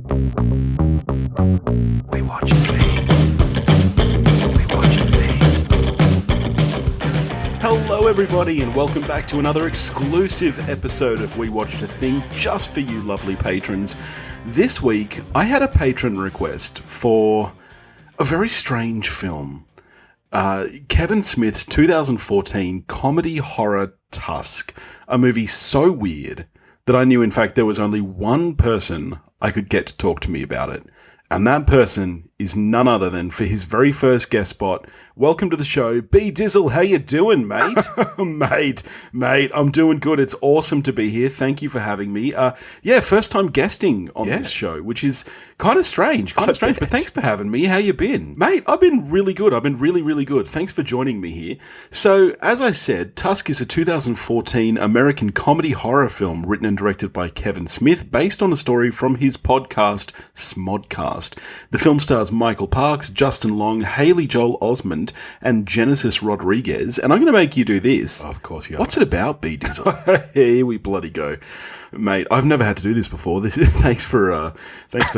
We watch a thing. We watch a thing. Hello everybody and welcome back to another exclusive episode of We Watched a Thing just for you lovely patrons. This week I had a patron request for a very strange film. Kevin Smith's 2014 comedy horror Tusk, a movie so weird that I knew in fact there was only one person I could get to talk to me about it. And that person is none other than, for his very first guest spot, welcome to the show, B Dizzle. How you doing, mate? mate, I'm doing good. It's awesome to be here. Thank you for having me. First time guesting on this show, which is kind of strange, but thanks for having me. How you been? Mate, I've been really good. I've been really, really good. Thanks for joining me here. So, as I said, Tusk is a 2014 American comedy horror film written and directed by Kevin Smith, based on a story from his podcast, SModcast. The film stars Michael Parks, Justin Long, Haley Joel Osment, and Genesis Rodriguez. And I'm going to make you do this. Of course you are. What's it about, B Dizzle? Here we bloody go. Mate, I've never had to do this before. Thanks for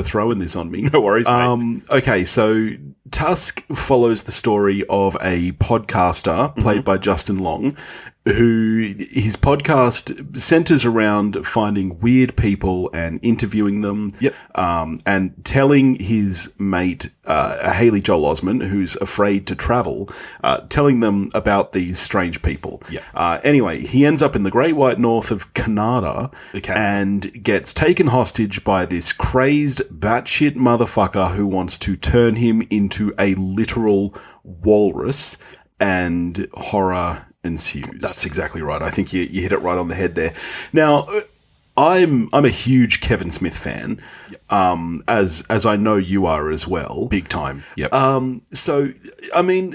throwing this on me. No worries, mate. Okay, so Tusk follows the story of a podcaster played by Justin Long, who his podcast centers around finding weird people and interviewing them. And telling his mate, Haley Joel Osment, who's afraid to travel, telling them about these strange people. Anyway, he ends up in the Great White North of Canada and gets taken hostage by this crazed batshit motherfucker who wants to turn him into a literal walrus, and horror ensues. That's exactly right. I think you hit it right on the head there. Now, I'm a huge Kevin Smith fan, as I know you are as well. Big time. So, I mean,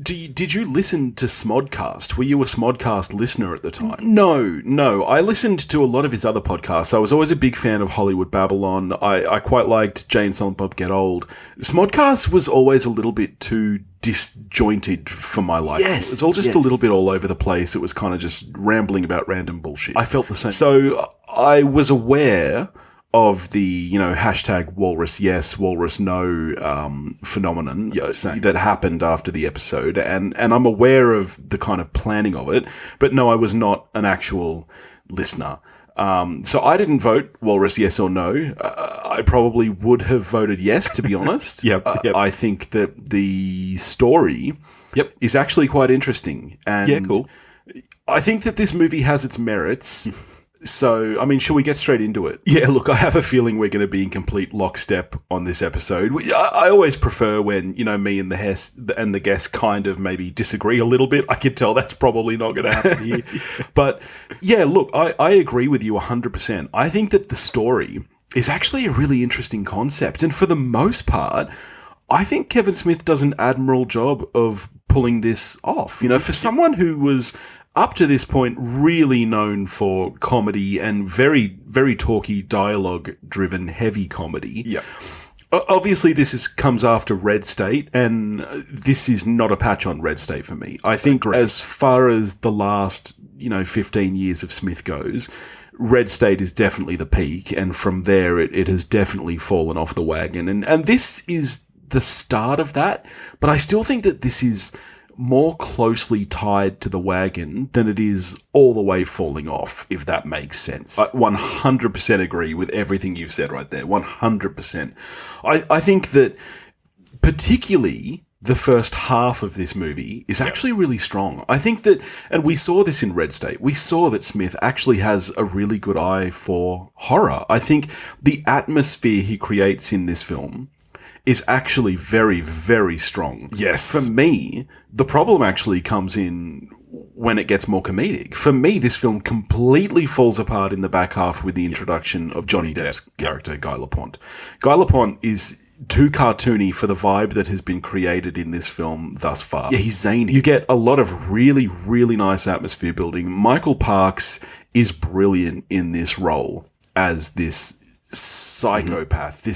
did you listen to SModcast? Were you a SModcast listener at the time? No. I listened to a lot of his other podcasts. I was always a big fan of Hollywood Babylon. I quite liked Jane Silent Bob Get Old. SModcast was always a little bit too disjointed for my life. It was all just a little bit all over the place. It was kind of just rambling about random bullshit. I felt the same. So I was aware of the, hashtag walrus yes, walrus no phenomenon that happened after the episode. And I'm aware of the kind of planning of it. But no, I was not an actual listener. So I didn't vote walrus yes or no. I probably would have voted yes, to be honest. I think that the story is actually quite interesting. And cool. I think that this movie has its merits. So, I mean, shall we get straight into it? Yeah, look, I have a feeling we're going to be in complete lockstep on this episode. I always prefer when, me and the guest kind of maybe disagree a little bit. I can tell that's probably not going to happen here. But, yeah, look, I agree with you 100%. I think that the story is actually a really interesting concept. And for the most part, I think Kevin Smith does an admirable job of pulling this off. For someone who was, up to this point, really known for comedy and very, very talky, dialogue-driven, heavy comedy. Obviously, this comes after Red State, and this is not a patch on Red State for me. I think as far as the last, 15 years of Smith goes, Red State is definitely the peak, and from there, it has definitely fallen off the wagon. And this is the start of that, but I still think that this is more closely tied to the wagon than it is all the way falling off, if that makes sense. I 100% agree with everything you've said right there. 100%. I think that particularly the first half of this movie is actually really strong. I think that, and we saw this in Red State, we saw that Smith actually has a really good eye for horror. I think the atmosphere he creates in this film is actually very, very strong. Yes. For me, the problem actually comes in when it gets more comedic. For me, this film completely falls apart in the back half with the introduction of Johnny Depp's character, Guy Lapointe. Guy Lapointe is too cartoony for the vibe that has been created in this film thus far. Yeah, he's zany. You get a lot of really, really nice atmosphere building. Michael Parks is brilliant in this role as this psychopath,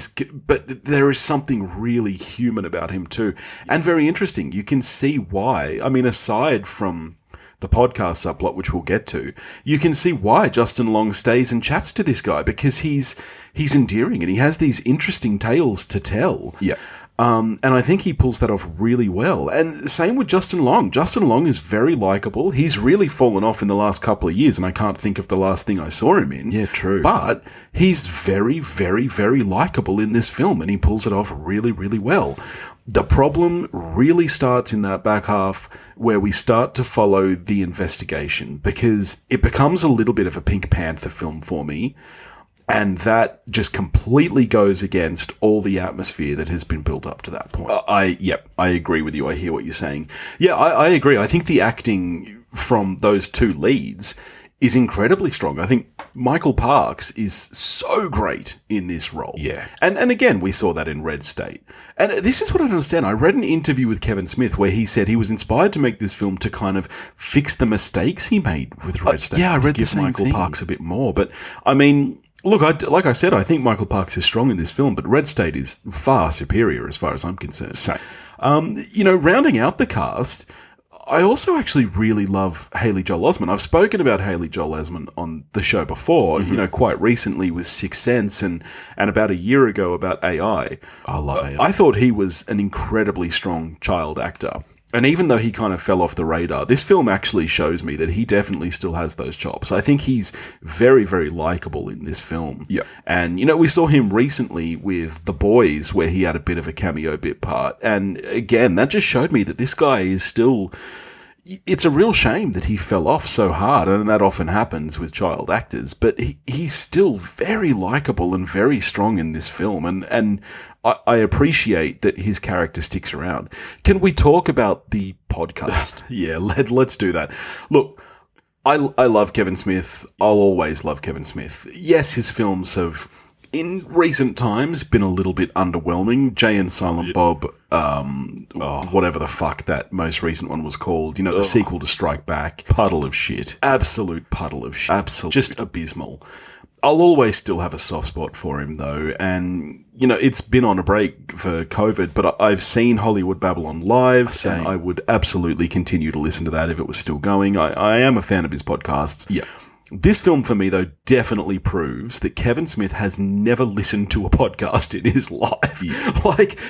but there is something really human about him too, and very interesting. You can see why. I mean, aside from the podcast subplot, which we'll get to, you can see why Justin Long stays and chats to this guy, because he's endearing and he has these interesting tales to tell. Yeah. And I think he pulls that off really well. And same with Justin Long. Justin Long is very likable. He's really fallen off in the last couple of years, and I can't think of the last thing I saw him in. Yeah, true. But he's very, very, very likable in this film, and he pulls it off really, really well. The problem really starts in that back half where we start to follow the investigation, because it becomes a little bit of a Pink Panther film for me. And that just completely goes against all the atmosphere that has been built up to that point. I agree with you. I hear what you're saying. Yeah, I agree. I think the acting from those two leads is incredibly strong. I think Michael Parks is so great in this role. Yeah. And again, we saw that in Red State. And this is what I don't understand. I read an interview with Kevin Smith where he said he was inspired to make this film to kind of fix the mistakes he made with Red State. Yeah, I read the same Michael thing. Parks a bit more. But, I mean, look, like I said, I think Michael Parks is strong in this film, but Red State is far superior as far as I'm concerned. Same. Rounding out the cast, I also actually really love Haley Joel Osment. I've spoken about Haley Joel Osment on the show before, quite recently with Sixth Sense and about a year ago about AI. I love AI. I thought he was an incredibly strong child actor. And even though he kind of fell off the radar, this film actually shows me that he definitely still has those chops. I think he's very, very likable in this film. Yeah. And, we saw him recently with The Boys, where he had a bit of a cameo bit part. And again, that just showed me that this guy is still... It's a real shame that he fell off so hard, and that often happens with child actors, but he's still very likable and very strong in this film, and I appreciate that his character sticks around. Can we talk about the podcast? Yeah, let's do that. Look, I love Kevin Smith. I'll always love Kevin Smith. Yes, his films have, in recent times, been a little bit underwhelming. Jay and Silent Bob, whatever the fuck that most recent one was called, the sequel to Strike Back. Puddle of shit. Absolute puddle of shit. Absolute. Just abysmal. I'll always still have a soft spot for him, though, and, it's been on a break for COVID, but I've seen Hollywood Babylon live, and I would absolutely continue to listen to that if it was still going. I am a fan of his podcasts. Yeah. This film, for me, though, definitely proves that Kevin Smith has never listened to a podcast in his life. Yeah.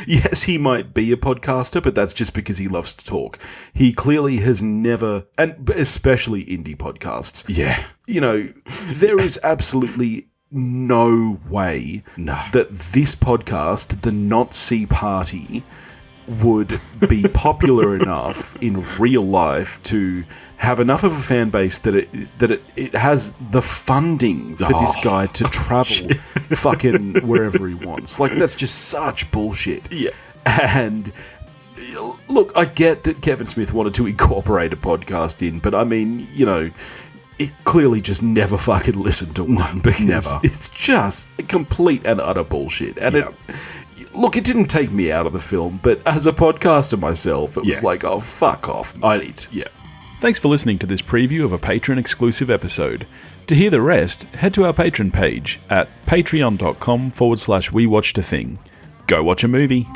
Yes, he might be a podcaster, but that's just because he loves to talk. He clearly has never, and especially indie podcasts. Yeah. There is absolutely no way that this podcast, the Nazi Party, would be popular enough in real life to have enough of a fan base that it has the funding for this guy to travel fucking wherever he wants. That's just such bullshit. Yeah. And look, I get that Kevin Smith wanted to incorporate a podcast in, but I mean, it clearly just never fucking listened to one, because it's just complete and utter bullshit. And Look, it didn't take me out of the film, but as a podcaster myself, it was like, oh, fuck off, mate. Yeah. Thanks for listening to this preview of a Patreon-exclusive episode. To hear the rest, head to our Patreon page at patreon.com/wewatchedathing. Go watch a movie.